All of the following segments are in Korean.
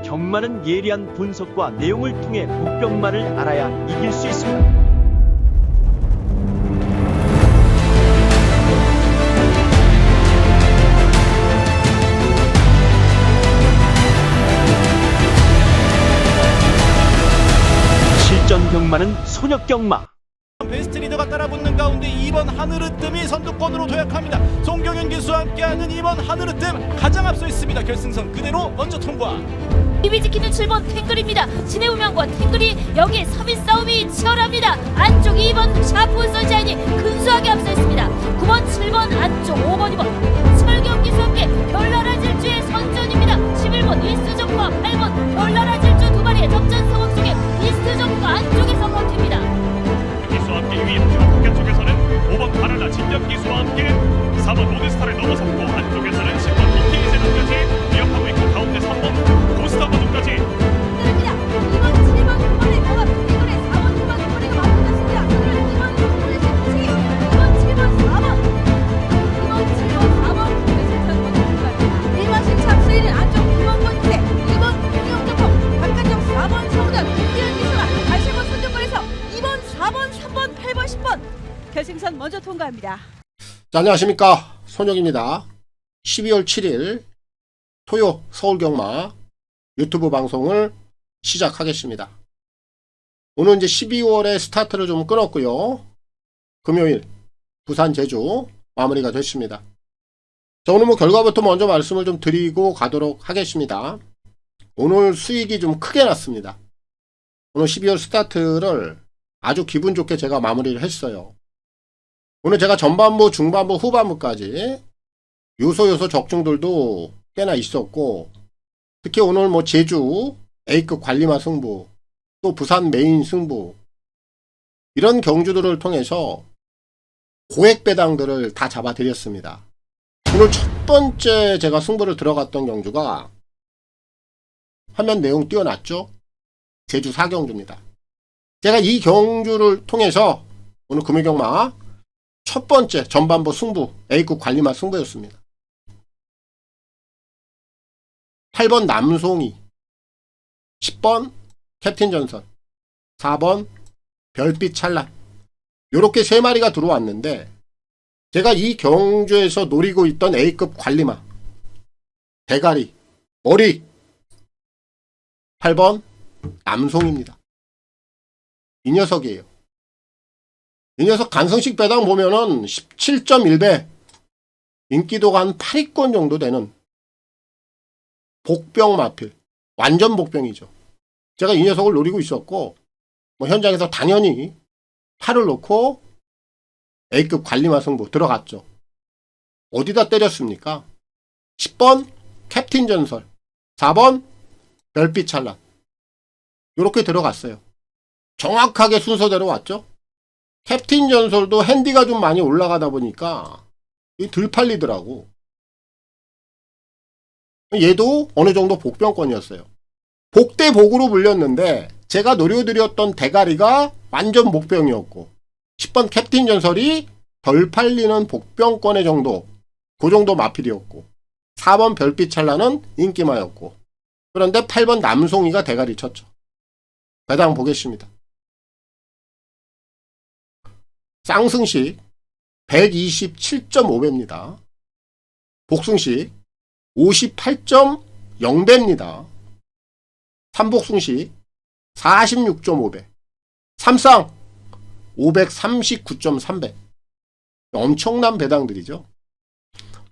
경마는 예리한 분석과 내용을 통해 복병마를 알아야 이길 수 있습니다. 실전 경마는 소녀 경마. 베스트 리더가 따라붙는 가운데 2번 하늘으뜸이 선두권으로 도약합니다. 송경현 기수와 함께하는 2번 하늘으뜸 가장 앞서 있습니다. 결승선 그대로 먼저 통과. 입이 지키는 7번 탱글입니다. 신의 우명과 탱글이 여기 3위 싸움이 치열합니다. 안쪽 2번 샤프 선샤인이 근소하게 앞서 있습니다. 9번 7번 안쪽 5번 2번 철경 기수와 함께 별나라 질주의 선전입니다. 11번 이스정과 8번 별나라 질주 두 마리의 접전 상황 속에 이스정과 안쪽에서 버팁니다. 기수와 함께 2위 하지만 북한 쪽에서는 5번 바랄라 진력 기수와 함께 4번 로드스타를 넘어섰고 안쪽에서는 10번 BK 세븐까지 위협하고 있고 가운데 3번 고스타 버전까지 입니다. 2번 7번 9번의 경합 이번에 4번 9번 9번이 맞붙었습니다. 오늘 2번 9번의 실치기 2번 7번 4번 2번 7번 4번 실착권 출발입니다. 1번 실착 수위는 안쪽 2번 권태 2번 공영정법 바깥쪽 4번 서우전 김기현 기수가 다시 한번 선전권에서 2번 4번 3번 8번 10번 결승선 먼저 통과합니다. 자, 안녕하십니까, 손혁입니다. 12월 7일 토요 서울경마 유튜브 방송을 시작하겠습니다. 오늘 이제 12월에 스타트를 좀 끊었고요. 금요일 부산 제주 마무리가 됐습니다. 자, 오늘 뭐 결과부터 먼저 말씀을 좀 드리고 가도록 하겠습니다. 오늘 수익이 좀 크게 났습니다. 오늘 12월 스타트를 아주 기분 좋게 제가 마무리를 했어요. 오늘 제가 전반부, 중반부, 후반부까지 요소 적중들도 꽤나 있었고, 특히 오늘 뭐 제주 A급 관리마 승부, 또 부산 메인 승부, 이런 경주들을 통해서 고액 배당들을 다 잡아드렸습니다. 오늘 첫 번째 제가 승부를 들어갔던 경주가 화면 내용 띄워놨죠? 제주 4경주입니다. 제가 이 경주를 통해서 오늘 금요경마 첫 번째 전반부 승부, A급 관리마 승부였습니다. 8번 남송이, 10번 캡틴 전선, 4번 별빛 찰나, 요렇게 세 마리가 들어왔는데, 제가 이 경주에서 노리고 있던 A급 관리마 대가리, 머리 8번 남송입니다. 이 녀석이에요. 이 녀석 간성식 배당 보면은 17.1배, 인기도가 한 8위권 정도 되는 복병 마필, 완전 복병이죠. 제가 이 녀석을 노리고 있었고, 뭐 현장에서 당연히 팔을 놓고 A급 관리마 승부 들어갔죠. 어디다 때렸습니까? 10번 캡틴 전설, 4번 별빛 찰나, 요렇게 들어갔어요. 정확하게 순서대로 왔죠. 캡틴 전설도 핸디가 좀 많이 올라가다 보니까 덜 팔리더라고. 얘도 어느 정도 복병권이었어요. 복대복으로 불렸는데 제가 노려드렸던 대가리가 완전 복병이었고, 10번 캡틴 전설이 덜 팔리는 복병권의 정도, 그 정도 마필이었고, 4번 별빛 찰나는 인기마였고, 그런데 8번 남송이가 대가리 쳤죠. 배당 보겠습니다. 쌍승식 127.5배입니다. 복승식 58.0배입니다. 삼복승식 46.5배. 삼쌍 539.3배. 엄청난 배당들이죠.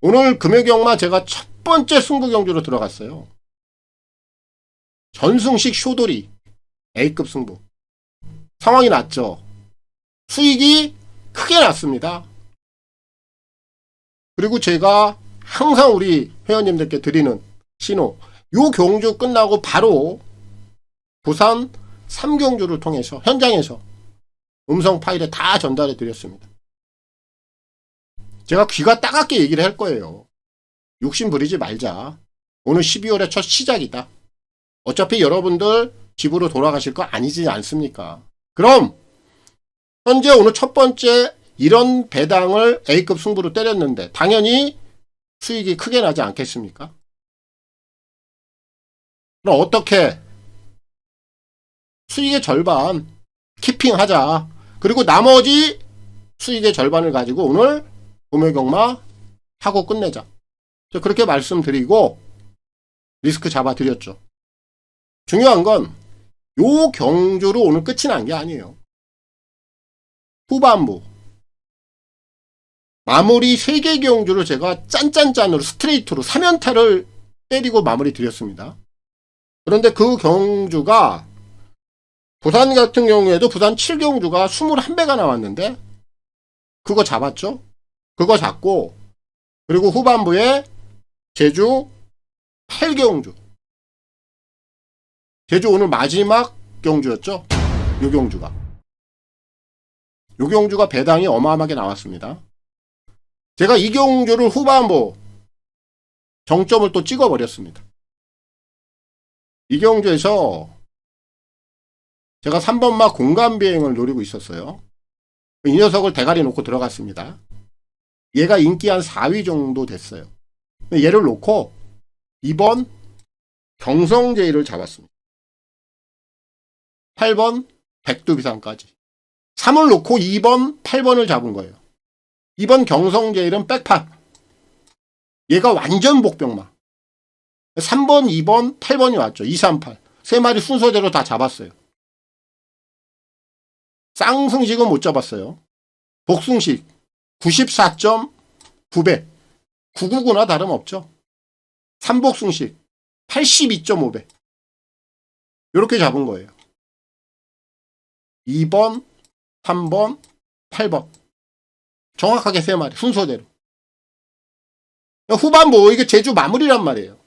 오늘 금요경마 제가 첫 번째 승부 경주로 들어갔어요. 전승식 쇼돌이 A급 승부. 상황이 났죠. 수익이 크게 났습니다. 그리고 제가 항상 우리 회원님들께 드리는 신호, 요 경주 끝나고 바로 부산 3경주를 통해서 현장에서 음성 파일에 다 전달해 드렸습니다. 제가 귀가 따갑게 얘기를 할 거예요. 욕심 부리지 말자. 오늘 12월의 첫 시작이다. 어차피 여러분들 집으로 돌아가실 거 아니지 않습니까? 그럼 현재 오늘 첫 번째 이런 배당을 A급 승부로 때렸는데 당연히 수익이 크게 나지 않겠습니까? 그럼 어떻게 수익의 절반 키핑하자. 그리고 나머지 수익의 절반을 가지고 오늘 금요경마 하고 끝내자. 그렇게 말씀드리고 리스크 잡아드렸죠. 중요한 건 요 경주로 오늘 끝이 난 게 아니에요. 후반부 마무리 3개 경주를 제가 짠짠짠으로 스트레이트로 3연타를 때리고 마무리 드렸습니다. 그런데 그 경주가 부산 같은 경우에도 부산 7경주가 21배가 나왔는데 그거 잡았죠. 그거 잡고 그리고 후반부에 제주 8경주 제주 오늘 마지막 경주였죠. 요 경주가 배당이 어마어마하게 나왔습니다. 제가 이 경주를 후반부 정점을 또 찍어버렸습니다. 이 경주에서 제가 3번마 공간비행을 노리고 있었어요. 이 녀석을 대가리 놓고 들어갔습니다. 얘가 인기 한 4위 정도 됐어요. 얘를 놓고 2번 경성제의를 잡았습니다. 8번 백두비상까지 3을 놓고 2번 8번을 잡은 거예요. 2번 경성제일은 백판. 얘가 완전 복병마. 3번 2번 8번이 왔죠. 2, 3, 8 세 마리 순서대로 다 잡았어요. 쌍승식은 못 잡았어요. 복승식 94.9배 999나 다름없죠. 3복승식 82.5배 이렇게 잡은 거예요. 2번, 3번, 8번 정확하게 3마리 순서대로. 후반부 이게 제주 마무리란 말이에요.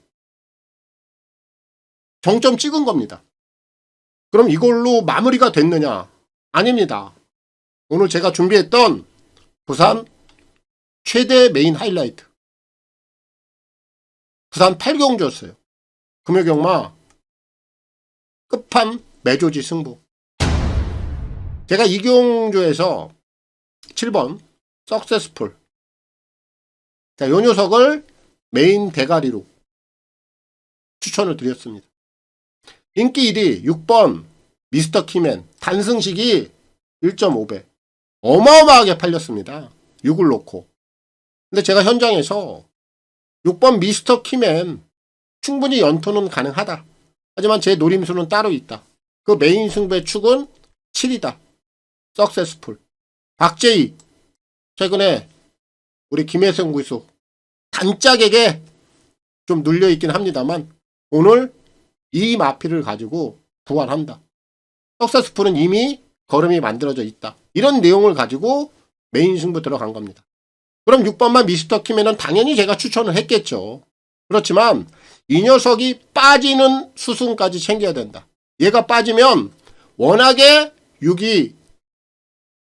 정점 찍은 겁니다. 그럼 이걸로 마무리가 됐느냐? 아닙니다. 오늘 제가 준비했던 부산 최대 메인 하이라이트 부산 8경주였어요. 금요경마 끝판 매조지 승부. 제가 이 경주에서 7번 석세스풀 자, 요 녀석을 메인 대가리로 추천을 드렸습니다. 인기 1위 6번 미스터 키맨 단승식이 1.5배 어마어마하게 팔렸습니다. 6을 놓고. 근데 제가 현장에서 6번 미스터 키맨 충분히 연토는 가능하다. 하지만 제 노림수는 따로 있다. 그 메인 승부의 축은 7이다. 석세스풀. 박재희 최근에 우리 김혜성 구수 단짝에게 좀 눌려있긴 합니다만 오늘 이 마피를 가지고 부활한다. 석세스풀은 이미 걸음이 만들어져 있다. 이런 내용을 가지고 메인 승부 들어간 겁니다. 그럼 6번만 미스터 키맨은 당연히 제가 추천을 했겠죠. 그렇지만 이 녀석이 빠지는 수순까지 챙겨야 된다. 얘가 빠지면 워낙에 6이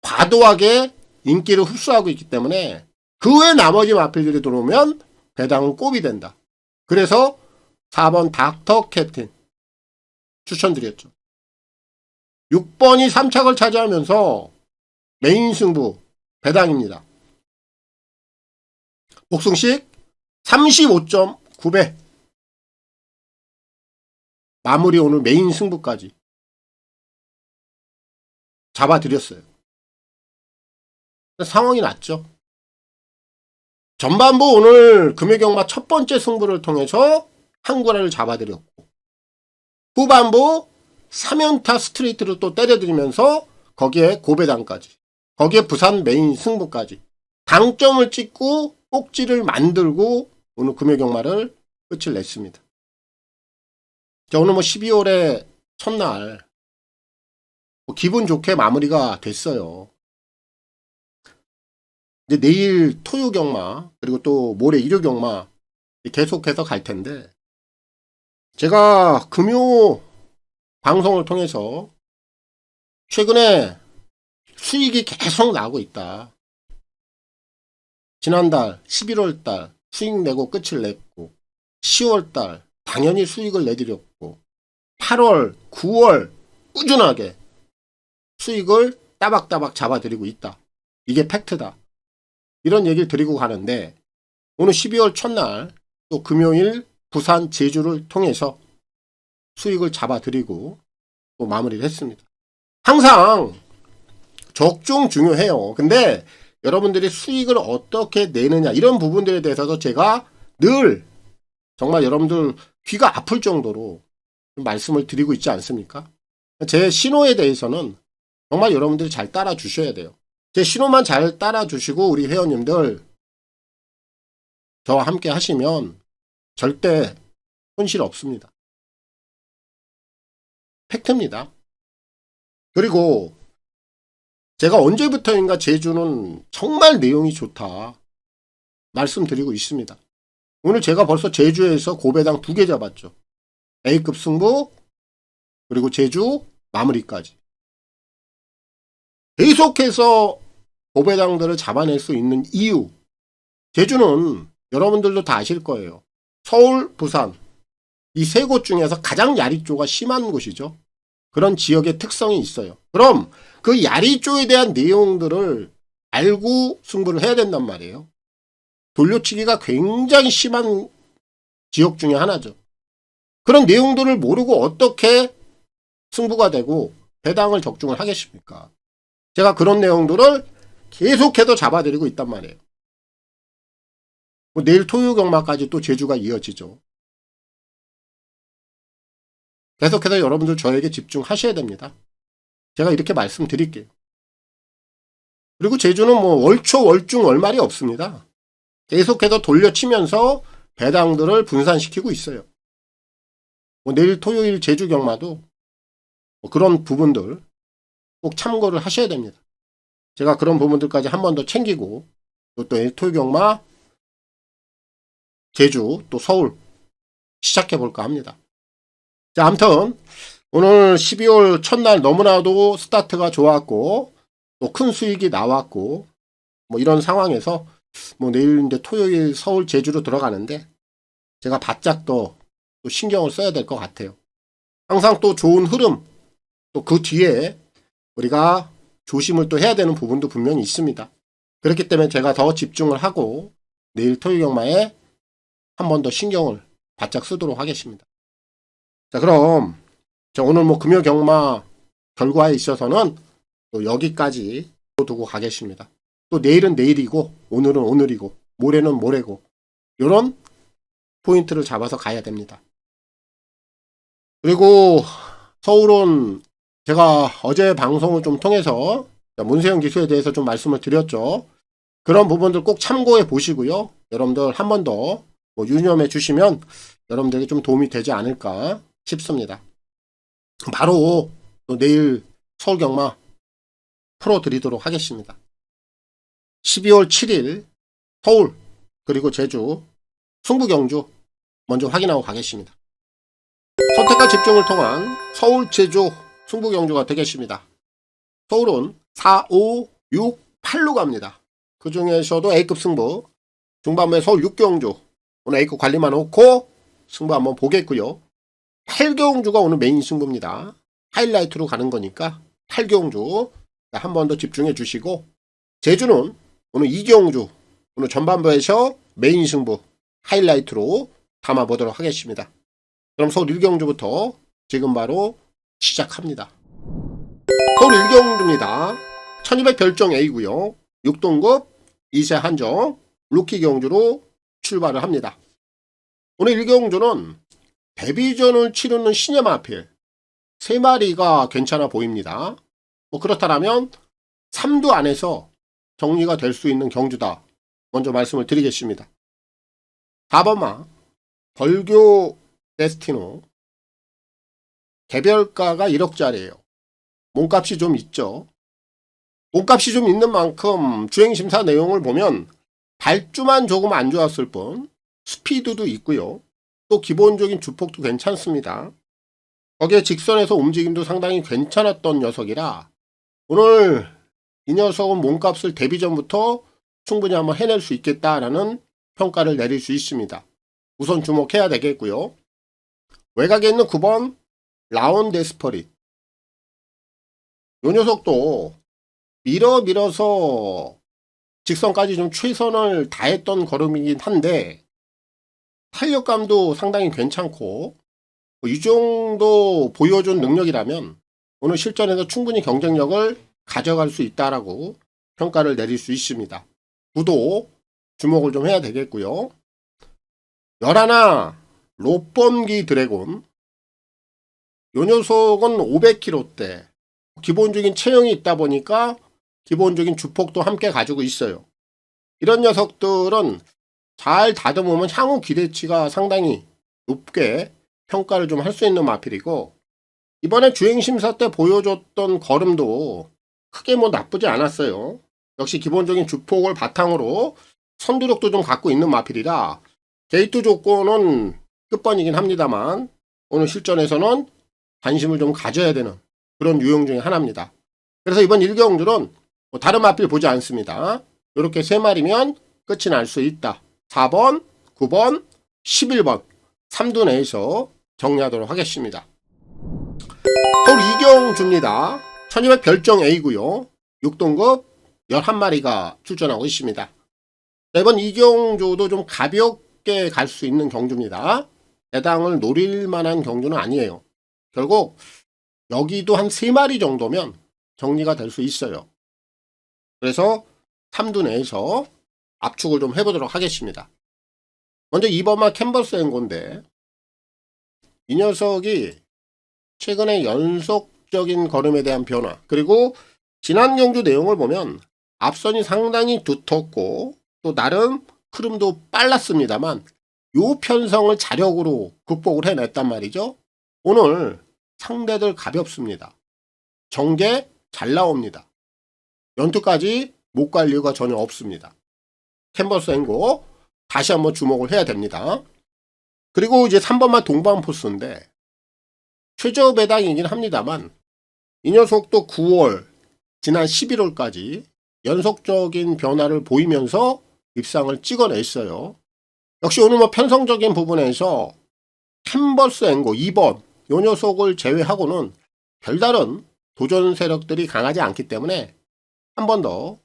과도하게 인기를 흡수하고 있기 때문에 그 외 나머지 마필들이 들어오면 배당은 꼽이 된다. 그래서 4번 닥터 캡틴 추천드렸죠. 6번이 3착을 차지하면서 메인 승부 배당입니다. 복승식 35.9배 마무리 오늘 메인 승부까지 잡아드렸어요. 상황이 났죠. 전반부 오늘 금요경마 첫 번째 승부를 통해서 한 구라를 잡아드렸고 후반부 3연타 스트레이트로 또 때려드리면서 거기에 고배당까지 거기에 부산 메인 승부까지 당점을 찍고 꼭지를 만들고 오늘 금요경마를 끝을 냈습니다. 자, 오늘 12월의 첫날 기분 좋게 마무리가 됐어요. 이제 내일 토요경마 그리고 또 모레 일요경마 계속해서 갈 텐데 제가 금요 방송을 통해서 최근에 수익이 계속 나오고 있다. 지난달 11월달 수익 내고 끝을 냈고 10월달 당연히 수익을 내드렸고 8월 9월 꾸준하게 수익을 따박따박 잡아드리고 있다. 이게 팩트다. 이런 얘기를 드리고 가는데 오늘 12월 첫날 또 금요일 부산 제주를 통해서 수익을 잡아드리고 또 마무리를 했습니다. 항상 적중 중요해요. 근데 여러분들이 수익을 어떻게 내느냐 이런 부분들에 대해서도 제가 늘 정말 여러분들 귀가 아플 정도로 말씀을 드리고 있지 않습니까? 제 신호에 대해서는 정말 여러분들이 잘 따라 주셔야 돼요. 제 신호만 잘 따라 주시고 우리 회원님들 저와 함께 하시면 절대 손실 없습니다. 팩트입니다. 그리고 제가 언제부터인가 제주는 정말 내용이 좋다 말씀드리고 있습니다. 오늘 제가 벌써 제주에서 고배당 2개 잡았죠. A급 승부 그리고 제주 마무리까지. 계속해서 고배당들을 잡아낼 수 있는 이유. 제주는 여러분들도 다 아실 거예요. 서울, 부산 이 세 곳 중에서 가장 야리조가 심한 곳이죠. 그런 지역의 특성이 있어요. 그럼 그 야리조에 대한 내용들을 알고 승부를 해야 된단 말이에요. 돌려치기가 굉장히 심한 지역 중에 하나죠. 그런 내용들을 모르고 어떻게 승부가 되고 배당을 적중을 하겠습니까? 제가 그런 내용들을 계속해서 잡아드리고 있단 말이에요. 내일 토요경마까지 또 제주가 이어지죠. 계속해서 여러분들 저에게 집중하셔야 됩니다. 제가 이렇게 말씀드릴게요. 그리고 제주는 뭐 월초, 월중, 월말이 없습니다. 계속해서 돌려치면서 배당들을 분산시키고 있어요. 내일 토요일 제주 경마도 그런 부분들 꼭 참고를 하셔야 됩니다. 제가 그런 부분들까지 한 번 더 챙기고 또 내일 토요 경마 제주 또 서울 시작해 볼까 합니다. 자, 아무튼 오늘 12월 첫날 너무나도 스타트가 좋았고 또 큰 수익이 나왔고 뭐 이런 상황에서 뭐 내일 이제 토요일 서울 제주로 들어가는데 제가 바짝 또 신경을 써야 될 것 같아요. 항상 또 좋은 흐름 또 그 뒤에 우리가 조심을 또 해야 되는 부분도 분명히 있습니다. 그렇기 때문에 제가 더 집중을 하고 내일 토요일 경마에 한 번 더 신경을 바짝 쓰도록 하겠습니다. 자, 그럼 오늘 뭐 금요 경마 결과에 있어서는 또 여기까지 두고 가겠습니다. 또 내일은 내일이고 오늘은 오늘이고 모레는 모레고 이런 포인트를 잡아서 가야 됩니다. 그리고 서울은 제가 어제 방송을 좀 통해서 문세영 기수에 대해서 좀 말씀을 드렸죠. 그런 부분들 꼭 참고해 보시고요. 여러분들 한 번 더 유념해 주시면 여러분들에게 좀 도움이 되지 않을까 싶습니다. 바로 또 내일 서울 경마 풀어드리도록 하겠습니다. 12월 7일 서울 그리고 제주 승부 경주 먼저 확인하고 가겠습니다. 선택과 집중을 통한 서울 제주 승부 경주가 되겠습니다. 서울은 4, 5, 6, 8로 갑니다. 그 중에서도 A급 승부 중반부에 서울 6경주 오늘 A급 관리만 놓고 승부 한번 보겠고요. 8경주가 오늘 메인 승부입니다. 하이라이트로 가는 거니까 8경주 한 번 더 집중해 주시고 제주는 오늘 2경주 오늘 전반부에서 메인 승부 하이라이트로 담아보도록 하겠습니다. 그럼 서울 1경주부터 지금 바로 시작합니다. 서울 1경주입니다. 1200 별정 A고요. 6등급 2세 한정 루키 경주로 출발을 합니다. 오늘 1경주는 데뷔전을 치르는 신예마필 3마리가 괜찮아 보입니다. 그렇다면 3두 안에서 정리가 될 수 있는 경주다. 먼저 말씀을 드리겠습니다. 4번마 벌교 데스티노 개별가가 1억짜리예요. 몸값이 좀 있죠. 몸값이 좀 있는 만큼 주행심사 내용을 보면 발주만 조금 안 좋았을 뿐 스피드도 있고요. 또 기본적인 주폭도 괜찮습니다. 거기에 직선에서 움직임도 상당히 괜찮았던 녀석이라 오늘 이 녀석은 몸값을 데뷔 전부터 충분히 한번 해낼 수 있겠다라는 평가를 내릴 수 있습니다. 우선 주목해야 되겠고요. 외곽에 있는 9번 라온 데스퍼릿 이 녀석도 밀어서 직선까지 좀 최선을 다했던 걸음이긴 한데 탄력감도 상당히 괜찮고 이 정도 보여준 능력이라면 오늘 실전에서 충분히 경쟁력을 가져갈 수 있다라고 평가를 내릴 수 있습니다. 구도 주목을 좀 해야 되겠고요. 11 롯번기 드래곤, 요 녀석은 500kg대 기본적인 체형이 있다 보니까 기본적인 주폭도 함께 가지고 있어요. 이런 녀석들은 잘 다듬으면 향후 기대치가 상당히 높게 평가를 좀 할 수 있는 마필이고, 이번에 주행심사 때 보여줬던 걸음도 크게 뭐 나쁘지 않았어요. 역시 기본적인 주폭을 바탕으로 선두력도 좀 갖고 있는 마필이라 게이트 조건은 끝번이긴 합니다만 오늘 실전에서는 관심을 좀 가져야 되는 그런 유형 중에 하나입니다. 그래서 이번 1경주는 뭐 다른 마필 보지 않습니다. 이렇게 3마리면 끝이 날 수 있다. 4번, 9번, 11번 3두 내에서 정리하도록 하겠습니다. 서울 2경주입니다. 1200 별정 A고요. 6등급 11마리가 출전하고 있습니다. 이번 2경주도 좀 가볍게 갈 수 있는 경주입니다. 대당을 노릴 만한 경주는 아니에요. 결국 여기도 한 3마리 정도면 정리가 될 수 있어요. 그래서 3두 내에서 압축을 좀 해보도록 하겠습니다. 먼저 2번마 캔버스 앵고인데, 이 녀석이 최근에 연속적인 걸음에 대한 변화, 그리고 지난 경주 내용을 보면 앞선이 상당히 두텁고 또 나름 흐름도 빨랐습니다만 요 편성을 자력으로 극복을 해냈단 말이죠. 오늘 상대들 가볍습니다. 정제 잘 나옵니다. 연투까지 못 갈 이유가 전혀 없습니다. 캔버스 앵고 다시 한번 주목을 해야 됩니다. 그리고 이제 3번만 동방포스인데 최저 배당이긴 합니다만 이 녀석도 9월 지난 11월까지 연속적인 변화를 보이면서 입상을 찍어냈어요. 역시 오늘 뭐 편성적인 부분에서 캔버스 앵고 2번 요 녀석을 제외하고는 별다른 도전 세력들이 강하지 않기 때문에 한 번 더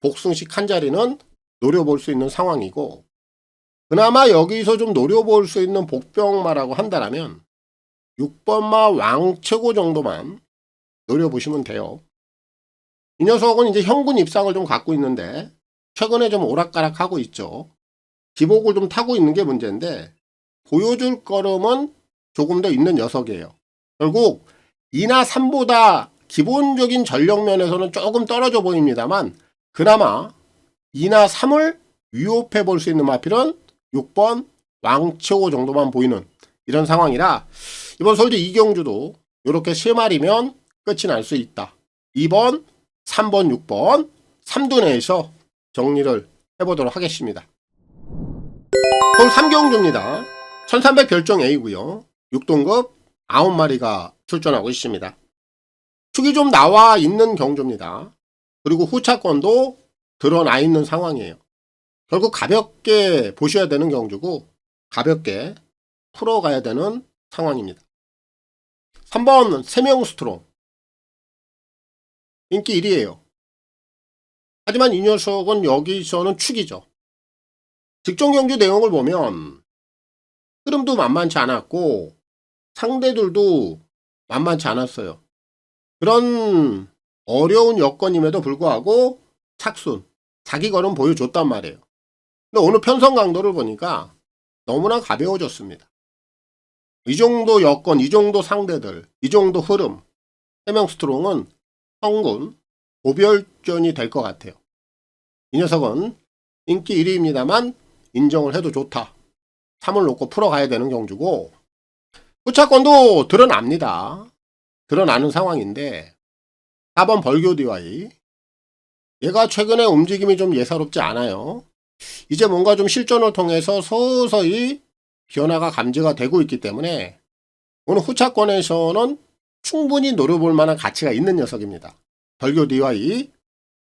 복승식 한 자리는 노려볼 수 있는 상황이고, 그나마 여기서 좀 노려볼 수 있는 복병마라고 한다면 6번마 왕최고 정도만 노려보시면 돼요. 이 녀석은 이제 현군 입상을 좀 갖고 있는데 최근에 좀 오락가락하고 있죠. 기복을 좀 타고 있는 게 문제인데 보여줄 걸음은 조금 더 있는 녀석이에요. 결국 2나 3보다 기본적인 전력면에서는 조금 떨어져 보입니다만 그나마 2나 3을 위협해 볼 수 있는 마필은 6번 왕최고 정도만 보이는 이런 상황이라 이번 서울대 2경주도 이렇게 3마리면 끝이 날 수 있다. 2번, 3번, 6번 3두 내에서 정리를 해보도록 하겠습니다. 서울 3경주입니다. 1300 별정 A고요. 6등급 9마리가 출전하고 있습니다. 축이 좀 나와 있는 경주입니다. 그리고 후차권도 드러나 있는 상황이에요. 결국 가볍게 보셔야 되는 경주고 가볍게 풀어가야 되는 상황입니다. 3번 세명 스트롱 인기 1위에요. 하지만 이 녀석은 여기서는 축이죠. 직전 경주 내용을 보면 흐름도 만만치 않았고 상대들도 만만치 않았어요. 그런 어려운 여건임에도 불구하고 착순, 자기 걸음 보여줬단 말이에요. 근데 오늘 편성 강도를 보니까 너무나 가벼워졌습니다. 이 정도 여건, 이 정도 상대들, 이 정도 흐름, 세명 스트롱은 성군 고별전이 될 것 같아요. 이 녀석은 인기 1위입니다만 인정을 해도 좋다. 3을 놓고 풀어가야 되는 경주고 후차권도 드러납니다. 드러나는 상황인데 4번 벌교 DY 얘가 최근에 움직임이 좀 예사롭지 않아요. 이제 뭔가 좀 실전을 통해서 서서히 변화가 감지가 되고 있기 때문에 오늘 후차권에서는 충분히 노려볼 만한 가치가 있는 녀석입니다. 벌교 DY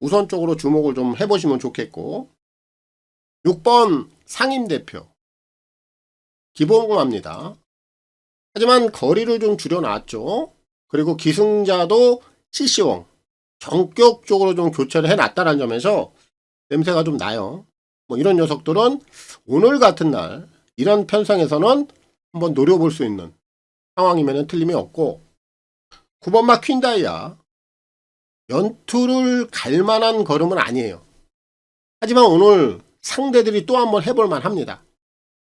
우선적으로 주목을 좀 해보시면 좋겠고 6번 상임대표 기본공합니다. 하지만 거리를 좀 줄여놨죠. 그리고 기승자도 CC원 전격적으로 좀 교체를 해놨다는 점에서 냄새가 좀 나요. 뭐 이런 녀석들은 오늘 같은 날 이런 편성에서는 한번 노려볼 수 있는 상황이면 틀림이 없고 9번마 퀸다이아 연투를 갈 만한 걸음은 아니에요. 하지만 오늘 상대들이 또 한번 해볼 만합니다.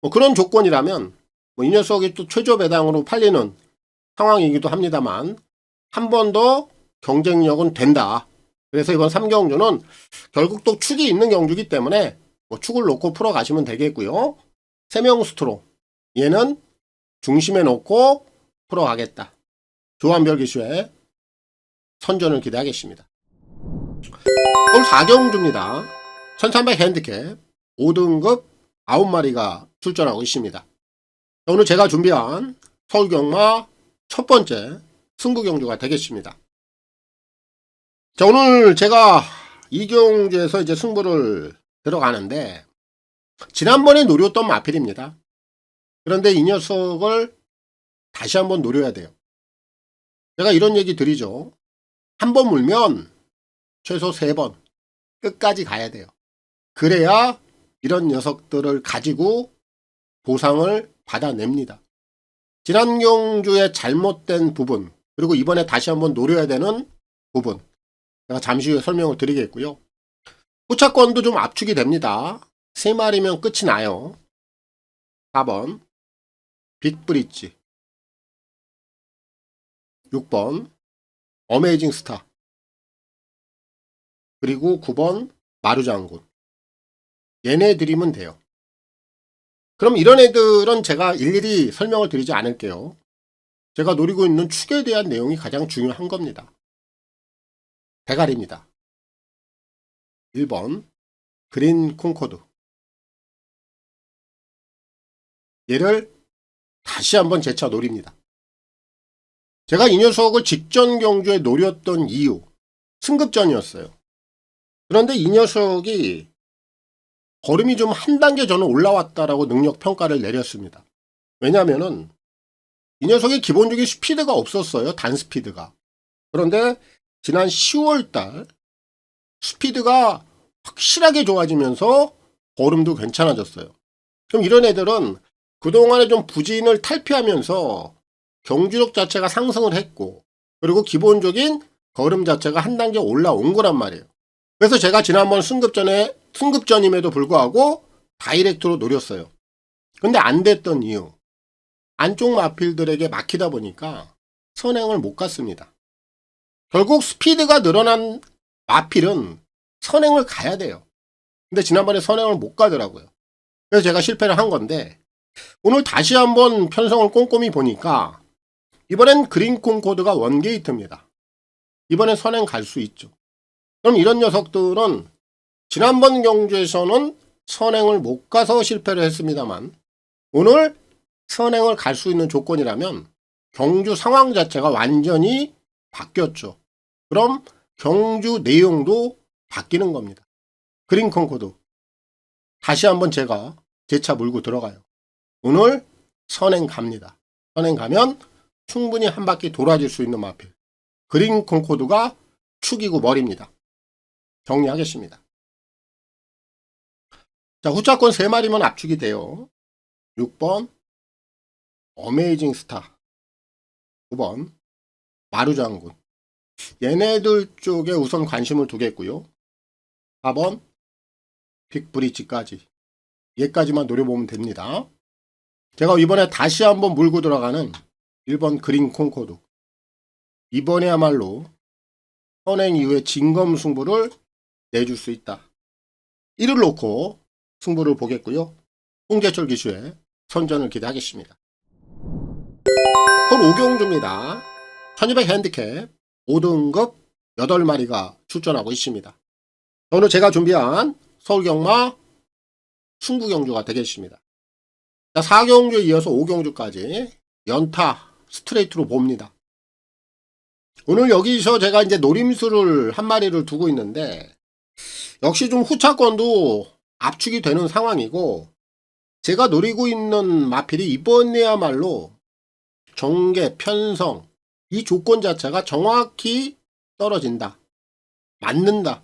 뭐 그런 조건이라면 이 녀석이 또 최저 배당으로 팔리는 상황이기도 합니다만 한 번 더 경쟁력은 된다. 그래서 이번 3경주는 결국 또 축이 있는 경주이기 때문에 축을 놓고 풀어가시면 되겠고요. 3명 스트로 얘는 중심에 놓고 풀어가겠다. 조한별 기수의 선전을 기대하겠습니다. 오늘 4경주입니다. 1300 핸디캡 5등급 9마리가 출전하고 있습니다. 오늘 제가 준비한 서울경마 첫 번째 승부경주가 되겠습니다. 자, 오늘 제가 이 경주에서 이제 승부를 들어가는데 지난번에 노렸던 마필입니다. 그런데 이 녀석을 다시 한번 노려야 돼요. 제가 이런 얘기 드리죠. 한 번 물면 최소 3번 끝까지 가야 돼요. 그래야 이런 녀석들을 가지고 보상을 받아냅니다. 지난 경주의 잘못된 부분 그리고 이번에 다시 한번 노려야 되는 부분 제가 잠시 후에 설명을 드리겠고요. 후차권도 좀 압축이 됩니다. 3마리면 끝이 나요. 4번 빅브릿지 6번 어메이징 스타 그리고 9번 마루장군 얘네 드리면 돼요. 그럼 이런 애들은 제가 일일이 설명을 드리지 않을게요. 제가 노리고 있는 축에 대한 내용이 가장 중요한 겁니다. 대가리입니다. 1번 그린 콩코드 얘를 다시 한번 재차 노립니다. 제가 이 녀석을 직전 경주에 노렸던 이유 승급전이었어요. 그런데 이 녀석이 걸음이 좀 한 단계 저는 올라왔다라고 능력 평가를 내렸습니다. 왜냐면은 이 녀석의 기본적인 스피드가 없었어요. 단 스피드가. 그런데 지난 10월달 스피드가 확실하게 좋아지면서 걸음도 괜찮아졌어요. 그럼 이런 애들은 그동안에 좀 부진을 탈피하면서 경주력 자체가 상승을 했고 그리고 기본적인 걸음 자체가 한 단계 올라온 거란 말이에요. 그래서 제가 지난번 승급전임에도 불구하고 다이렉트로 노렸어요. 근데 안 됐던 이유 안쪽 마필들에게 막히다 보니까 선행을 못 갔습니다. 결국 스피드가 늘어난 마필은 선행을 가야 돼요. 근데 지난번에 선행을 못 가더라고요. 그래서 제가 실패를 한 건데 오늘 다시 한번 편성을 꼼꼼히 보니까 이번엔 그린 콩코드가 원게이트입니다. 이번엔 선행 갈 수 있죠. 그럼 이런 녀석들은 지난번 경주에서는 선행을 못 가서 실패를 했습니다만 오늘 선행을 갈 수 있는 조건이라면 경주 상황 자체가 완전히 바뀌었죠. 그럼 경주 내용도 바뀌는 겁니다. 그린 콩코드 다시 한번 제가 제 차 물고 들어가요. 오늘 선행 갑니다. 선행 가면 충분히 한 바퀴 돌아줄 수 있는 마필 그린 콩코드가 축이고 머리입니다. 정리하겠습니다. 자, 후차권 3마리면 압축이 돼요. 6번 어메이징 스타 9번 마루장군 얘네들 쪽에 우선 관심을 두겠고요. 4번 빅브릿지까지 얘까지만 노려보면 됩니다. 제가 이번에 다시 한번 물고 들어가는 1번 그린 콩코드 이번에야말로 선행 이후에 진검승부를 내줄 수 있다. 이를 놓고 승부를 보겠고요. 홍재철 기수의 선전을 기대하겠습니다. 홀 5경주입니다. 1200 핸디캡 5등급 8마리가 출전하고 있습니다. 오늘 제가 준비한 서울경마 승부경주가 되겠습니다. 4경주에 이어서 5경주까지 연타 스트레이트로 봅니다. 오늘 여기서 제가 이제 노림수를 한 마리를 두고 있는데 역시 좀 후차권도 압축이 되는 상황이고 제가 노리고 있는 마필이 이번에야말로 정계, 편성 이 조건 자체가 정확히 떨어진다. 맞는다.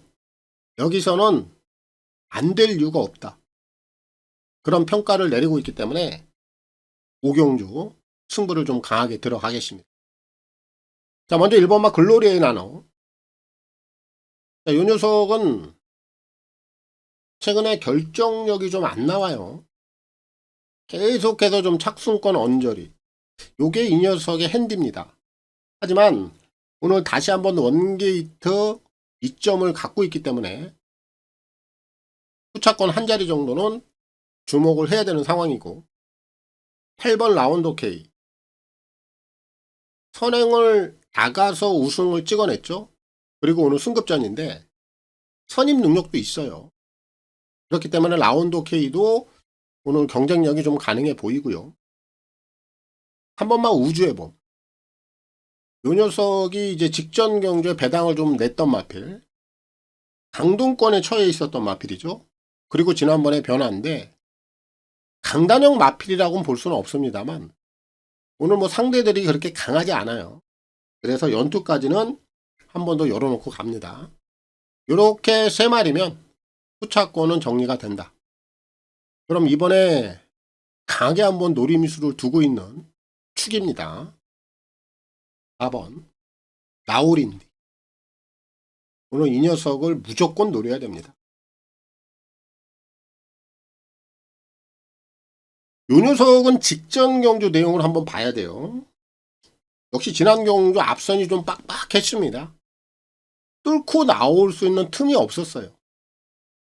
여기서는 안 될 이유가 없다. 그런 평가를 내리고 있기 때문에 오경주 승부를 좀 강하게 들어가겠습니다. 자, 먼저 1번마 글로리의 나노. 자, 이 녀석은 최근에 결정력이 좀 안 나와요. 계속해서 좀 착순권 언저리. 요게 이 녀석의 핸디입니다. 하지만 오늘 다시 한번 원게이트 2점을 갖고 있기 때문에 후차권 한 자리 정도는 주목을 해야 되는 상황이고, 8번 라운드 K. 선행을 나가서 우승을 찍어냈죠. 그리고 오늘 승급전인데 선임 능력도 있어요. 그렇기 때문에 라운드 K도 오늘 경쟁력이 좀 가능해 보이고요. 한 번만 우주의 봄. 요 녀석이 이제 직전 경주에 배당을 좀 냈던 마필. 강등권에 처해 있었던 마필이죠. 그리고 지난번에 변화인데 강단형 마필이라고는 볼 수는 없습니다만 오늘 뭐 상대들이 그렇게 강하지 않아요. 그래서 연투까지는 한 번 더 열어놓고 갑니다. 요렇게 3마리면 후차권은 정리가 된다. 그럼 이번에 강하게 한번 노림수를 두고 있는 축입니다. 4번 나우린디. 오늘 이 녀석을 무조건 노려야 됩니다. 이 녀석은 직전 경주 내용을 한번 봐야 돼요. 역시 지난 경주 앞선이 좀 빡빡했습니다. 뚫고 나올 수 있는 틈이 없었어요.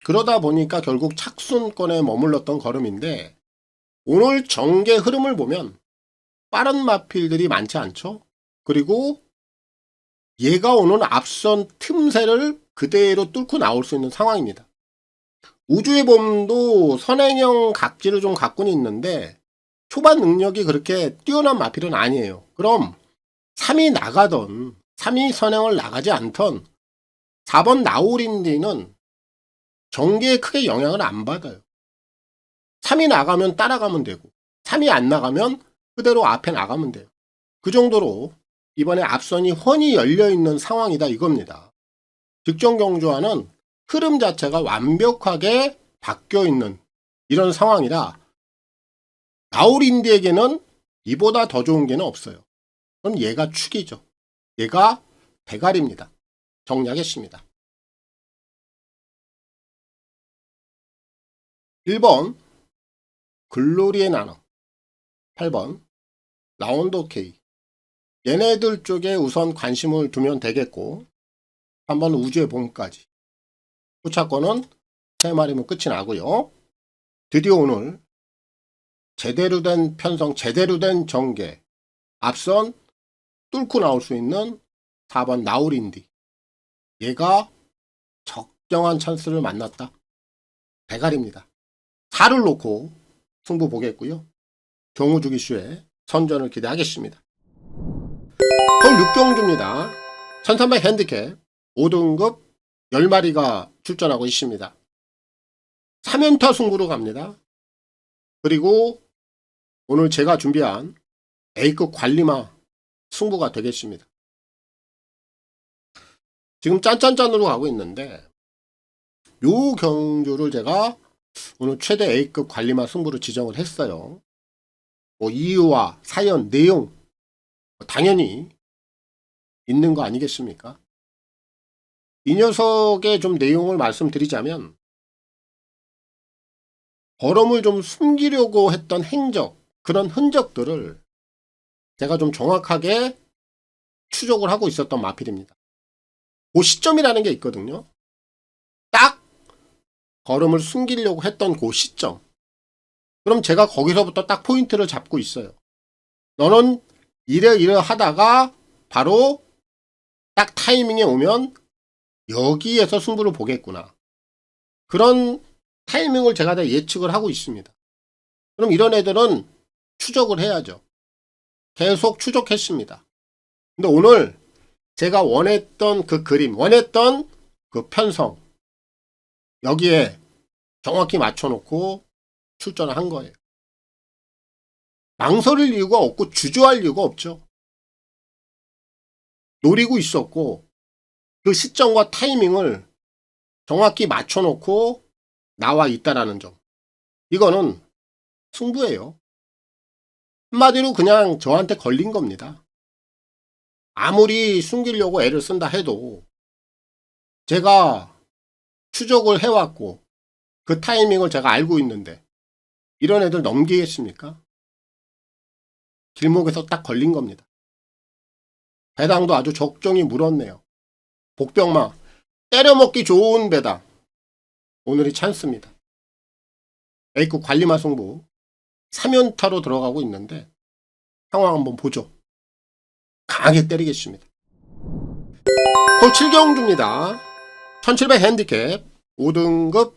그러다 보니까 결국 착순권에 머물렀던 걸음인데 오늘 전개 흐름을 보면 빠른 마필들이 많지 않죠. 그리고 얘가 오늘 앞선 틈새를 그대로 뚫고 나올 수 있는 상황입니다. 우주의 봄도 선행형 각지를 좀 갖고는 있는데 초반 능력이 그렇게 뛰어난 마필은 아니에요. 그럼 3위 나가던 3위 선행을 나가지 않던 4번 나우린디는 전개에 크게 영향을 안 받아요. 3위 나가면 따라가면 되고 3위 안 나가면 그대로 앞에 나가면 돼요. 그 정도로 이번에 앞선이 훤히 열려있는 상황이다 이겁니다. 직전 경주와는 흐름 자체가 완벽하게 바뀌어있는 이런 상황이라 나우린디에게는 이보다 더 좋은 게는 없어요. 그럼 얘가 축이죠. 얘가 대가리입니다. 정리하겠습니다. 1번 글로리의 나노, 8번 라운드 K. 얘네들 쪽에 우선 관심을 두면 되겠고 3번 우주의 봄까지. 후차권은 3마리면 끝이 나고요. 드디어 오늘 제대로 된 편성, 제대로 된 전개, 앞선 뚫고 나올 수 있는 4번 나우린디. 얘가 적정한 찬스를 만났다. 대가리입니다. 4를 놓고 승부 보겠고요. 경우주기 쇼에 선전을 기대하겠습니다. 서울 6경주입니다. 1300 핸디캡 5등급 10마리가 출전하고 있습니다. 3연타 승부로 갑니다. 그리고 오늘 제가 준비한 A급 관리마 승부가 되겠습니다. 지금 짠짠짠으로 가고 있는데 요 경주를 제가 오늘 최대 A급 관리마 승부로 지정을 했어요. 뭐 이유와 사연, 내용 당연히 있는 거 아니겠습니까? 이 녀석의 좀 내용을 말씀드리자면 걸음을 좀 숨기려고 했던 행적, 그런 흔적들을 제가 좀 정확하게 추적을 하고 있었던 마필입니다. 그 시점이라는 게 있거든요. 딱 걸음을 숨기려고 했던 그 시점. 그럼 제가 거기서부터 딱 포인트를 잡고 있어요. 너는 이래 하다가 바로 딱 타이밍에 오면 여기에서 승부를 보겠구나. 그런 타이밍을 제가 다 예측을 하고 있습니다. 그럼 이런 애들은 추적을 해야죠. 계속 추적했습니다. 근데 오늘 제가 원했던 그 그림, 원했던 그 편성, 여기에 정확히 맞춰놓고 출전을 한 거예요. 망설일 이유가 없고 주저할 이유가 없죠. 노리고 있었고 그 시점과 타이밍을 정확히 맞춰놓고 나와 있다라는 점. 이거는 승부예요. 한마디로 그냥 저한테 걸린 겁니다. 아무리 숨기려고 애를 쓴다 해도 제가 추적을 해왔고 그 타이밍을 제가 알고 있는데 이런 애들 넘기겠습니까? 길목에서 딱 걸린 겁니다. 배당도 아주 적정히 물었네요. 복병마 때려먹기 좋은 배당. 오늘이 찬스입니다. A급 관리마 승부 3연타로 들어가고 있는데 상황 한번 보죠. 강하게 때리겠습니다. 홀 7경주입니다. 1700 핸디캡 5등급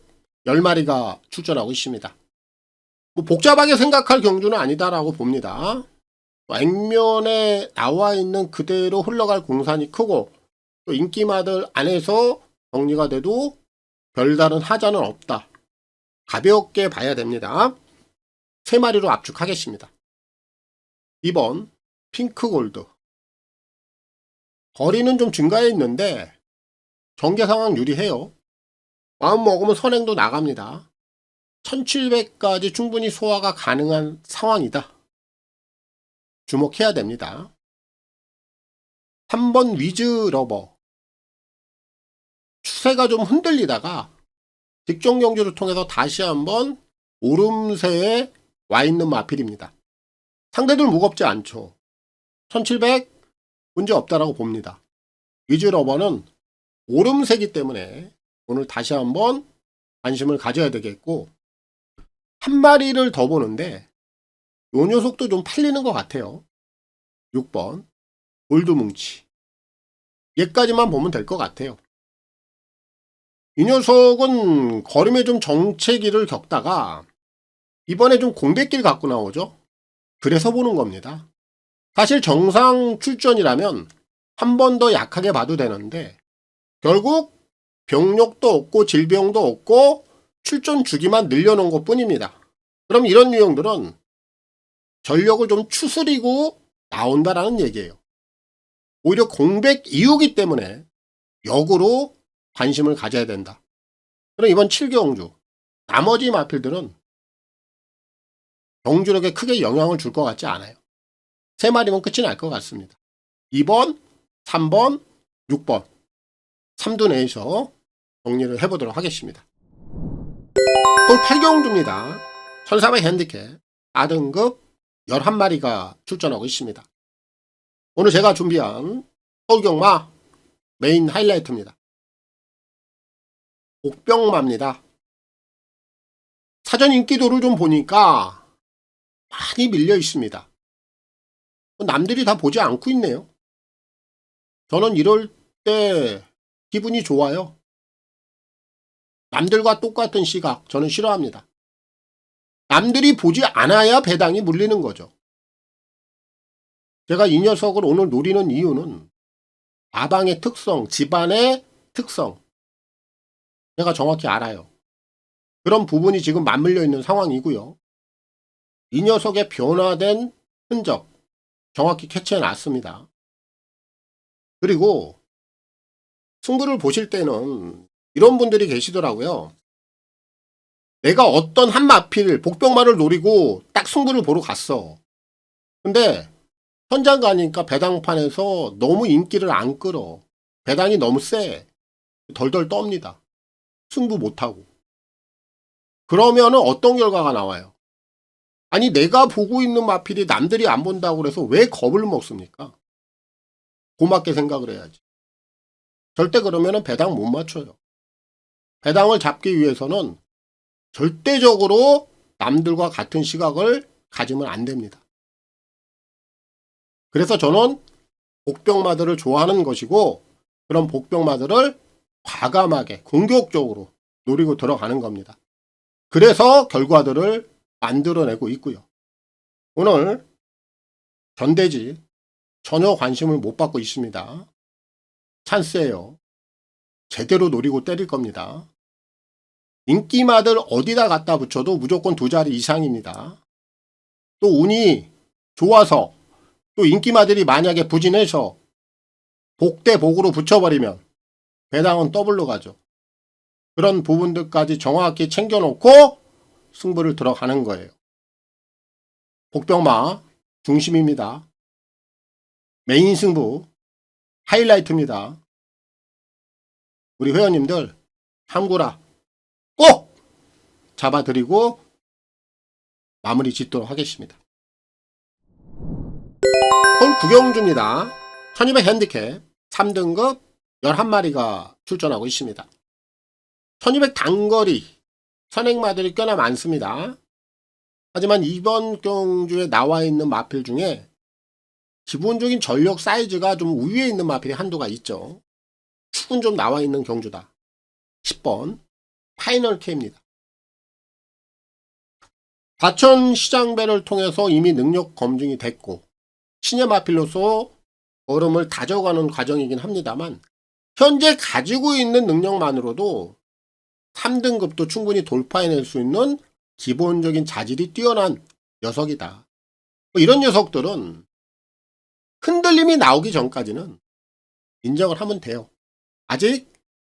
10마리가 출전하고 있습니다. 뭐 복잡하게 생각할 경주는 아니다라고 봅니다. 액면에 나와 있는 그대로 흘러갈 공산이 크고 또 인기마들 안에서 정리가 돼도 별다른 하자는 없다. 가볍게 봐야 됩니다. 3마리로 압축하겠습니다. 2번 핑크골드. 거리는 좀 증가해 있는데 전개 상황 유리해요. 마음 먹으면 선행도 나갑니다. 1700까지 충분히 소화가 가능한 상황이다. 주목해야 됩니다. 3번 위즈러버. 추세가 좀 흔들리다가 직전 경주를 통해서 다시 한번 오름세에 와 있는 마필입니다. 상대들 무겁지 않죠. 1700 문제 없다라고 봅니다. 위즈러버는 오름세기 때문에 오늘 다시 한번 관심을 가져야 되겠고 한 마리를 더 보는데 요 녀석도 좀 팔리는 것 같아요. 6번 골드뭉치. 얘까지만 보면 될 것 같아요. 이 녀석은 걸음에 좀 정체기를 겪다가 이번에 좀 공백기를 갖고 나오죠. 그래서 보는 겁니다. 사실 정상 출전이라면 한 번 더 약하게 봐도 되는데 결국 병력도 없고 질병도 없고 출전 주기만 늘려놓은 것 뿐입니다. 그럼 이런 유형들은 전력을 좀 추스리고 나온다라는 얘기예요. 오히려 공백 이후기 때문에 역으로 관심을 가져야 된다. 그럼 이번 7경주 나머지 마필들은 경주력에 크게 영향을 줄 것 같지 않아요. 3마리면 끝이 날 것 같습니다. 2번, 3번, 6번 3두 내에서 정리를 해보도록 하겠습니다. 홀 8경주입니다. 1400 핸디캡 4등급 11마리가 출전하고 있습니다. 오늘 제가 준비한 서울경마 메인 하이라이트입니다. 복병마입니다. 사전 인기도를 좀 보니까 많이 밀려 있습니다. 남들이 다 보지 않고 있네요. 저는 이럴 때 기분이 좋아요. 남들과 똑같은 시각 저는 싫어합니다. 남들이 보지 않아야 배당이 물리는 거죠. 제가 이 녀석을 오늘 노리는 이유는 아방의 특성, 집안의 특성 제가 정확히 알아요. 그런 부분이 지금 맞물려 있는 상황이고요. 이 녀석의 변화된 흔적 정확히 캐치해 놨습니다. 그리고 승부를 보실 때는 이런 분들이 계시더라고요. 내가 어떤 한 마필 복병마를 노리고 딱 승부를 보러 갔어. 근데 현장 가니까 배당판에서 너무 인기를 안 끌어. 배당이 너무 세. 덜덜 떱니다. 승부 못하고. 그러면은 어떤 결과가 나와요? 아니 내가 보고 있는 마필이 남들이 안 본다고 그래서 왜 겁을 먹습니까? 고맙게 생각을 해야지. 절대 그러면은 배당 못 맞춰요. 배당을 잡기 위해서는 절대적으로 남들과 같은 시각을 가지면 안 됩니다. 그래서 저는 복병마들을 좋아하는 것이고 그런 복병마들을 과감하게 공격적으로 노리고 들어가는 겁니다. 그래서 결과들을 만들어내고 있고요. 오늘 전대지 전혀 관심을 못 받고 있습니다. 찬스예요. 제대로 노리고 때릴 겁니다. 인기마들 어디다 갖다 붙여도 무조건 2자리 이상입니다. 또 운이 좋아서 또 인기마들이 만약에 부진해서 복대 복으로 붙여버리면 배당은 더블로 가죠. 그런 부분들까지 정확히 챙겨놓고 승부를 들어가는 거예요. 복병마 중심입니다. 메인 승부 하이라이트입니다. 우리 회원님들 함구라 꼭 잡아드리고 마무리 짓도록 하겠습니다. 홀 구경주입니다. 1200 핸디캡 3등급 11마리가 출전하고 있습니다. 1200 단거리 선행마들이 꽤나 많습니다. 하지만 이번 경주에 나와 있는 마필 중에 기본적인 전력 사이즈가 좀 우위에 있는 마필이 한두가 있죠. 축은 좀 나와 있는 경주다. 10번 파이널 K입니다. 과천 시장배를 통해서 이미 능력 검증이 됐고 신예 마필로서 얼음을 다져가는 과정이긴 합니다만 현재 가지고 있는 능력만으로도 3등급도 충분히 돌파해낼 수 있는 기본적인 자질이 뛰어난 녀석이다. 이런 녀석들은 흔들림이 나오기 전까지는 인정을 하면 돼요. 아직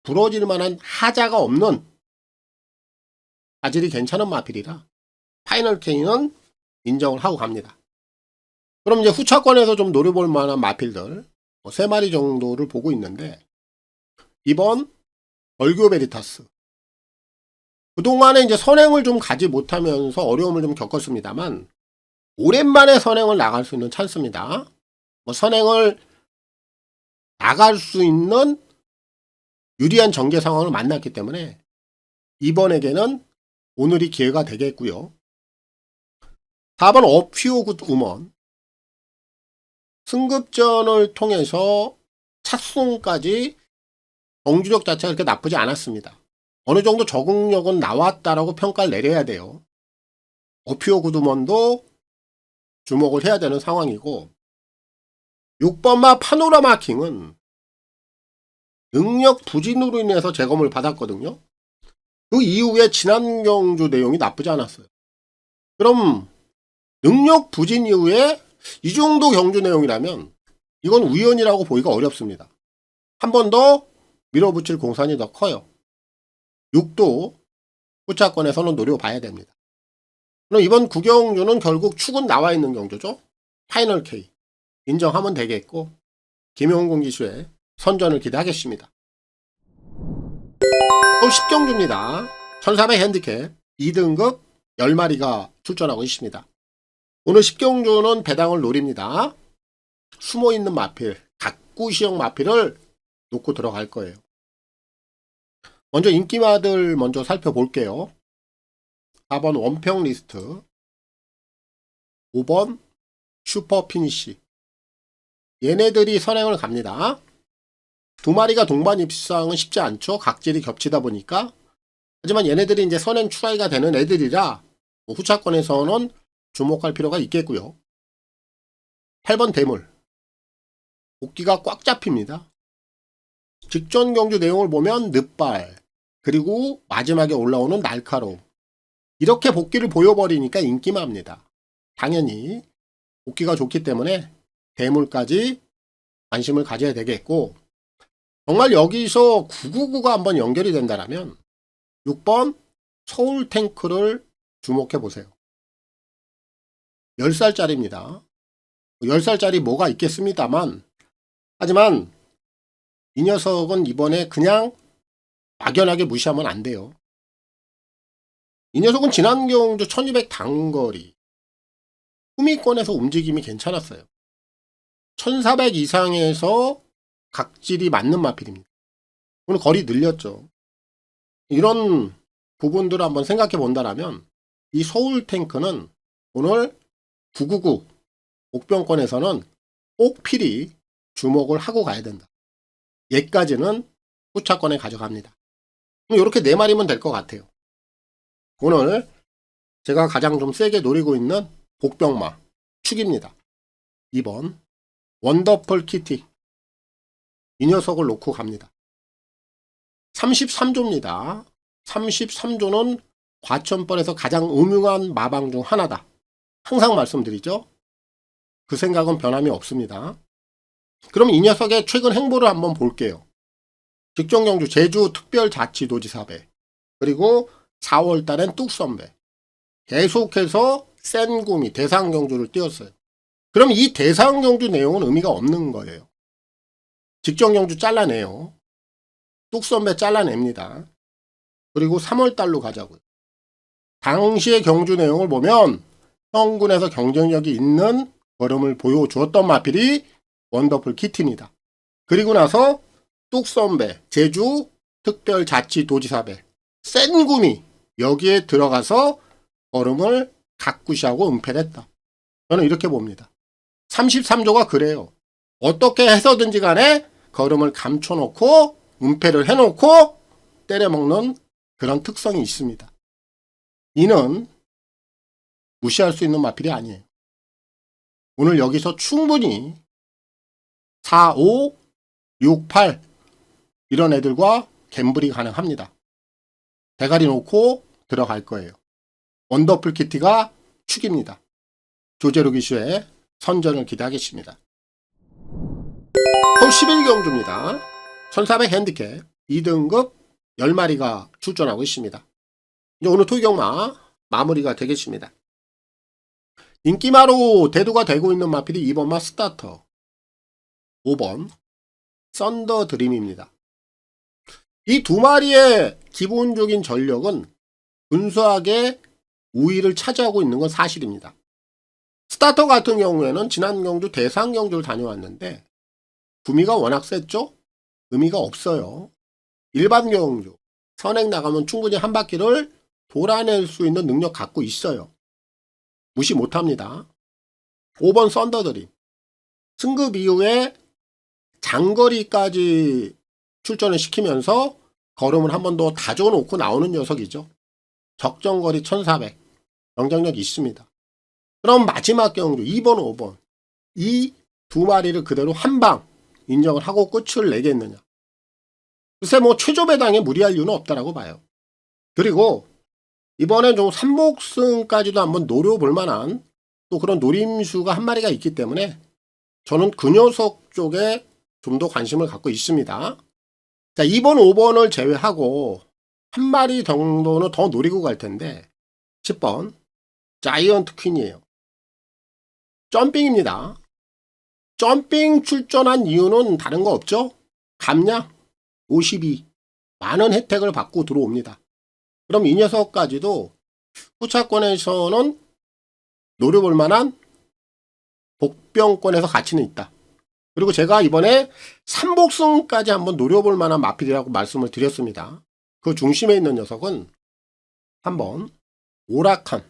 부러질 만한 하자가 없는 자질이 괜찮은 마필이라 파이널 K는 인정을 하고 갑니다. 그럼 이제 후차권에서 좀 노려볼 만한 마필들 3마리 정도를 보고 있는데 2번 벌교 베리타스. 그동안에 이제 선행을 좀 가지 못하면서 어려움을 좀 겪었습니다만 오랜만에 선행을 나갈 수 있는 찬스입니다. 선행을 나갈 수 있는 유리한 전개 상황을 만났기 때문에 이번에게는 오늘이 기회가 되겠고요. 4번 어퓨어굿 우먼. 승급전을 통해서 찻송까지 경주력 자체가 그렇게 나쁘지 않았습니다. 어느 정도 적응력은 나왔다라고 평가를 내려야 돼요. 어퓨어굿 우먼도 주목을 해야 되는 상황이고 6번마 파노라마 킹은 능력 부진으로 인해서 재검을 받았거든요. 그 이후에 지난 경주 내용이 나쁘지 않았어요. 그럼 능력 부진 이후에 이 정도 경주 내용이라면 이건 우연이라고 보기가 어렵습니다. 한 번 더 밀어붙일 공산이 더 커요. 6도 후차권에서는 노려봐야 됩니다. 그럼 이번 구경주는 결국 축은 나와 있는 경주죠. 파이널 K 인정하면 되겠고 김용곤 기수의 선전을 기대하겠습니다. 또 10경주입니다. 1400 핸디캡 2등급 10마리가 출전하고 있습니다. 오늘 10경주는 배당을 노립니다. 숨어있는 마필, 각구시형 마필을 놓고 들어갈 거예요. 먼저 인기마들 먼저 살펴볼게요. 4번 원평 리스트, 5번 슈퍼 피니시. 얘네들이 선행을 갑니다. 2마리가 동반 입상은 쉽지 않죠. 각질이 겹치다 보니까. 하지만 얘네들이 이제 선행 추가가 되는 애들이라 후차권에서는 주목할 필요가 있겠고요. 8번 대물. 복귀가 꽉 잡힙니다. 직전 경주 내용을 보면 늑발, 그리고 마지막에 올라오는 날카로움. 이렇게 복귀를 보여버리니까 인기마입니다. 당연히 복귀가 좋기 때문에 대물까지 관심을 가져야 되겠고, 정말 여기서 999가 한번 연결이 된다면 6번 서울 탱크를 주목해 보세요. 10살짜리입니다. 10살짜리 뭐가 있겠습니다만, 하지만 이 녀석은 이번에 그냥 막연하게 무시하면 안 돼요. 이 녀석은 지난 경주 1200 단거리 후미권에서 움직임이 괜찮았어요. 1400 이상에서 각질이 맞는 마필입니다. 오늘 거리 늘렸죠. 이런 부분들을 한번 생각해 본다면 이 서울 탱크는 오늘 999 옥병권에서는 꼭 필히 주목을 하고 가야 된다. 얘까지는 후차권에 가져갑니다. 이렇게 4마리면 될 것 같아요. 오늘 제가 가장 좀 세게 노리고 있는 복병마 축입니다. 2번 원더풀 키티. 이 녀석을 놓고 갑니다. 33조입니다. 33조는 과천벌에서 가장 음흉한 마방 중 하나다. 항상 말씀드리죠. 그 생각은 변함이 없습니다. 그럼 이 녀석의 최근 행보를 한번 볼게요. 직전 경주 제주특별자치도지사배, 그리고 4월 달엔 뚝선배. 계속해서 센 구미 대상 경주를 띄웠어요. 그럼 이 대상 경주 내용은 의미가 없는 거예요. 직전 경주 잘라내요. 뚝선배 잘라냅니다. 그리고 3월달로 가자고요. 당시의 경주 내용을 보면 형군에서 경쟁력이 있는 걸음을 보여주었던 마필이 원더풀 키티입니다. 그리고 나서 뚝선배, 제주 특별자치도지사배, 센 구미 여기에 들어가서 걸음을 각구시하고 은폐를 했다. 저는 이렇게 봅니다. 33조가 그래요. 어떻게 해서든지 간에 걸음을 감춰놓고 은폐를 해놓고 때려먹는 그런 특성이 있습니다. 이는 무시할 수 있는 마필이 아니에요. 오늘 여기서 충분히 4, 5, 6, 8 이런 애들과 갬블이 가능합니다. 대가리 놓고 들어갈 거예요. 원더풀 키티가 축입니다. 조제로 기수의 선전을 기대하겠습니다. 또 11경주입니다. 1400 핸디캡 2등급 10마리가 출전하고 있습니다. 이제 오늘 토요경마 마무리가 되겠습니다. 인기마로 대두가 되고 있는 마필이 2번마 스타터, 5번 썬더 드림입니다. 이 두 마리의 기본적인 전력은 근소하게 우위를 차지하고 있는 건 사실입니다. 스타터 같은 경우에는 지난 경주 대상 경주를 다녀왔는데 구미가 워낙 셌죠? 의미가 없어요. 일반 경주 선행 나가면 충분히 한 바퀴를 돌아낼 수 있는 능력 갖고 있어요. 무시 못합니다. 5번 썬더드림 승급 이후에 장거리까지 출전을 시키면서 걸음을 한 번 더 다져놓고 나오는 녀석이죠. 적정거리 1400 경쟁력이 있습니다. 그럼 마지막 경주 2번 5번 이 두 마리를 그대로 한방 인정을 하고 끝을 내겠느냐. 글쎄 뭐 최저 배당에 무리할 이유는 없다라고 봐요. 그리고 이번에 좀 삼복승까지도 한번 노려볼 만한 또 그런 노림수가 한 마리가 있기 때문에 저는 그 녀석 쪽에 좀 더 관심을 갖고 있습니다. 자, 2번 5번을 제외하고 한 마리 정도는 더 노리고 갈 텐데 10번 자이언트 퀸이에요. 점핑입니다. 점핑 출전한 이유는 다른 거 없죠? 감량 52 많은 혜택을 받고 들어옵니다. 그럼 이 녀석까지도 후차권에서는 노려볼 만한 복병권에서 가치는 있다. 그리고 제가 이번에 삼복승까지 한번 노려볼 만한 마필이라고 말씀을 드렸습니다. 그 중심에 있는 녀석은 한번 오락한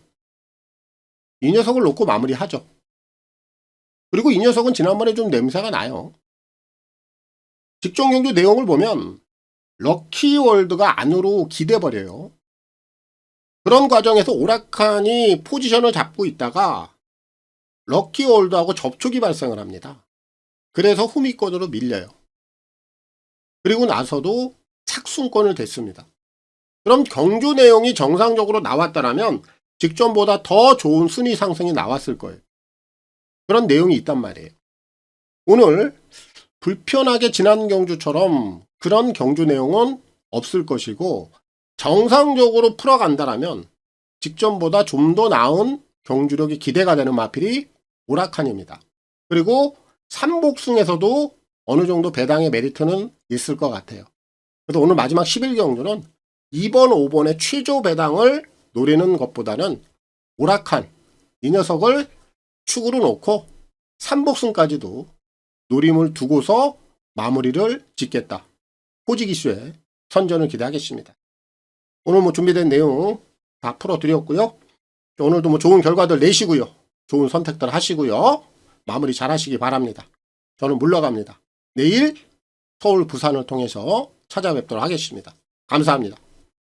이 녀석을 놓고 마무리하죠. 그리고 이 녀석은 지난번에 좀 냄새가 나요. 직전 경주 내용을 보면 럭키월드가 안으로 기대버려요. 그런 과정에서 오락한이 포지션을 잡고 있다가 럭키월드하고 접촉이 발생을 합니다. 그래서 후미권으로 밀려요. 그리고 나서도 착순권을 댔습니다. 그럼 경주 내용이 정상적으로 나왔다면 직전보다 더 좋은 순위 상승이 나왔을 거예요. 그런 내용이 있단 말이에요. 오늘 불편하게 지난 경주처럼 그런 경주 내용은 없을 것이고 정상적으로 풀어간다면 직전보다 좀 더 나은 경주력이 기대가 되는 마필이 오락한입니다. 그리고 삼복승에서도 어느 정도 배당의 메리트는 있을 것 같아요. 그래서 오늘 마지막 11경주는 2번, 5번의 최저 배당을 노리는 것보다는 오락한 이 녀석을 축으로 놓고 삼복승까지도 노림을 두고서 마무리를 짓겠다. 호지기수의 선전을 기대하겠습니다. 오늘 뭐 준비된 내용 다 풀어드렸고요. 오늘도 뭐 좋은 결과들 내시고요. 좋은 선택들 하시고요. 마무리 잘 하시기 바랍니다. 저는 물러갑니다. 내일 서울, 부산을 통해서 찾아뵙도록 하겠습니다. 감사합니다.